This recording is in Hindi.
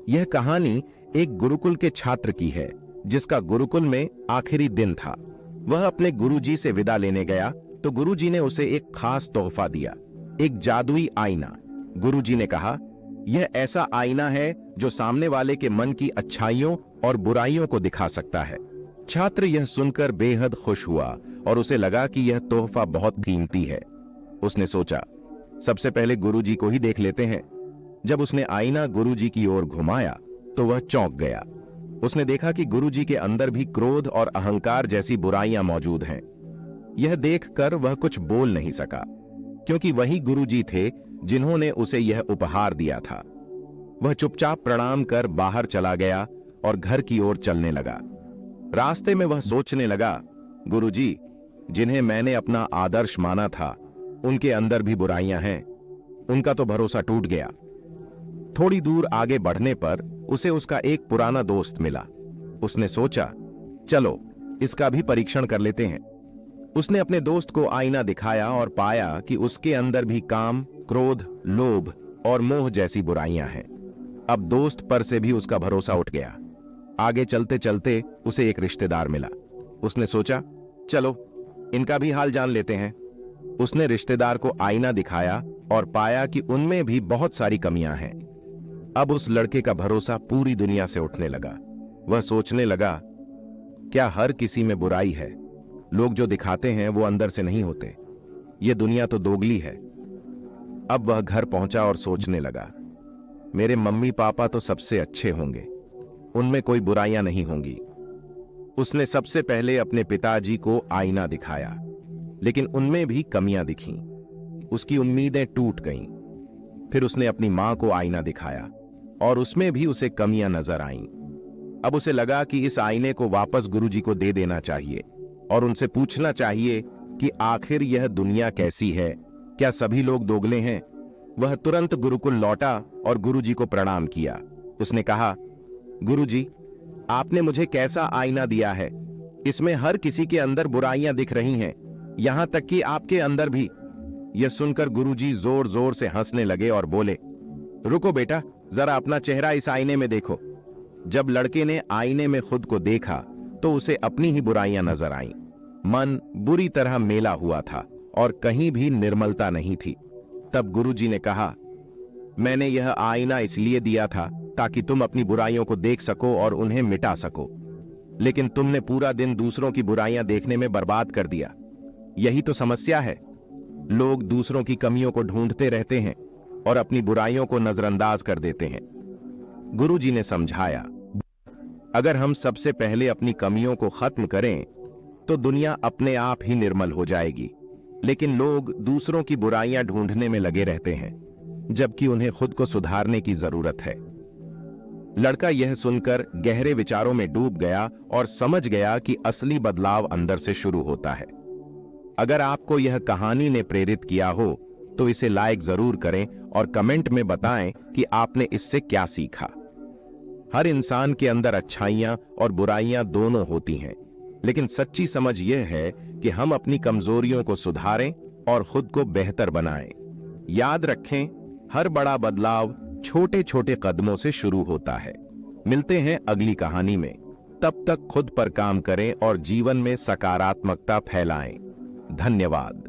यह कहानी एक गुरुकुल के छात्र की है, जिसका गुरुकुल में आखिरी दिन था। वह अपने गुरुजी से विदा लेने गया तो गुरुजी ने उसे एक खास तोहफा दिया, एक जादुई आईना। गुरुजी ने कहा, यह ऐसा आईना है जो सामने वाले के मन की अच्छाइयों और बुराइयों को दिखा सकता है। छात्र यह सुनकर बेहद खुश हुआ और उसे लगा कि यह तोहफा बहुत कीमती है। उसने सोचा, सबसे पहले गुरुजी को ही देख लेते हैं। जब उसने आईना गुरुजी की ओर घुमाया तो वह चौंक गया। उसने देखा कि गुरुजी के अंदर भी क्रोध और अहंकार जैसी बुराइयां मौजूद हैं। यह देखकर वह कुछ बोल नहीं सका, क्योंकि वही गुरुजी थे जिन्होंने उसे यह उपहार दिया था। वह चुपचाप प्रणाम कर बाहर चला गया और घर की ओर चलने लगा। रास्ते में वह सोचने लगा, गुरुजी, जिन्हें मैंने अपना आदर्श माना था, उनके अंदर भी बुराइयां हैं। उनका तो भरोसा टूट गया। थोड़ी दूर आगे बढ़ने पर उसे उसका एक पुराना दोस्त मिला। उसने सोचा, चलो इसका भी परीक्षण कर लेते हैं। उसने अपने दोस्त को आईना दिखाया और पाया कि उसके अंदर भी काम, क्रोध, लोभ और मोह जैसी बुराइयां हैं। अब दोस्त पर से भी उसका भरोसा उठ गया। आगे चलते चलते उसे एक रिश्तेदार मिला। उसने सोचा, चलो इनका भी हाल जान लेते हैं। उसने रिश्तेदार को आईना दिखाया और पाया कि उनमें भी बहुत सारी कमियां हैं। अब उस लड़के का भरोसा पूरी दुनिया से उठने लगा। वह सोचने लगा, क्या हर किसी में बुराई है? लोग जो दिखाते हैं वो अंदर से नहीं होते। ये दुनिया तो दोगली है। अब वह घर पहुंचा और सोचने लगा, मेरे मम्मी पापा तो सबसे अच्छे होंगे, उनमें कोई बुराइयां नहीं होंगी। उसने सबसे पहले अपने पिताजी को आईना दिखाया, लेकिन उनमें भी कमियां दिखीं। उसकी उम्मीदें टूट गईं। फिर उसने अपनी मां को आईना दिखाया और उसमें भी उसे कमियां नजर आईं। अब उसे लगा कि इस आईने को वापस गुरुजी को दे देना चाहिए और उनसे पूछना चाहिए कि आखिर यह दुनिया कैसी है, क्या सभी लोग दोगले हैं? वह तुरंत गुरुकुल लौटा और गुरुजी को प्रणाम किया। उसने कहा, गुरुजी, आपने मुझे कैसा आईना दिया है? इसमें हर किसी के अंदर बुराइयां दिख रही हैं, यहां तक कि आपके अंदर भी। यह सुनकर गुरुजी जोर जोर से हंसने लगे और बोले, रुको बेटा, जरा अपना चेहरा इस आईने में देखो। जब लड़के ने आईने में खुद को देखा तो उसे अपनी ही बुराइयां नजर आईं। मन बुरी तरह मेला हुआ था और कहीं भी निर्मलता नहीं थी। तब गुरुजी ने कहा, मैंने यह आईना इसलिए दिया था ताकि तुम अपनी बुराइयों को देख सको और उन्हें मिटा सको, लेकिन तुमने पूरा दिन दूसरों की बुराइयां देखने में बर्बाद कर दिया। यही तो समस्या है। लोग दूसरों की कमियों को ढूंढते रहते हैं और अपनी बुराइयों को नजरअंदाज कर देते हैं। गुरुजी ने समझाया, अगर हम सबसे पहले अपनी कमियों को खत्म करें तो दुनिया अपने आप ही निर्मल हो जाएगी। लेकिन लोग दूसरों की बुराइयां ढूंढने में लगे रहते हैं, जबकि उन्हें खुद को सुधारने की जरूरत है। लड़का यह सुनकर गहरे विचारों में डूब गया और समझ गया कि असली बदलाव अंदर से शुरू होता है। अगर आपको यह कहानी ने प्रेरित किया हो तो इसे लाइक जरूर करें और कमेंट में बताएं कि आपने इससे क्या सीखा। हर इंसान के अंदर अच्छाइयां और बुराइयां दोनों होती हैं, लेकिन सच्ची समझ यह है कि हम अपनी कमजोरियों को सुधारें और खुद को बेहतर बनाएं। याद रखें, हर बड़ा बदलाव छोटे छोटे कदमों से शुरू होता है। मिलते हैं अगली कहानी में। तब तक खुद पर काम करें और जीवन में सकारात्मकता फैलाएं। धन्यवाद।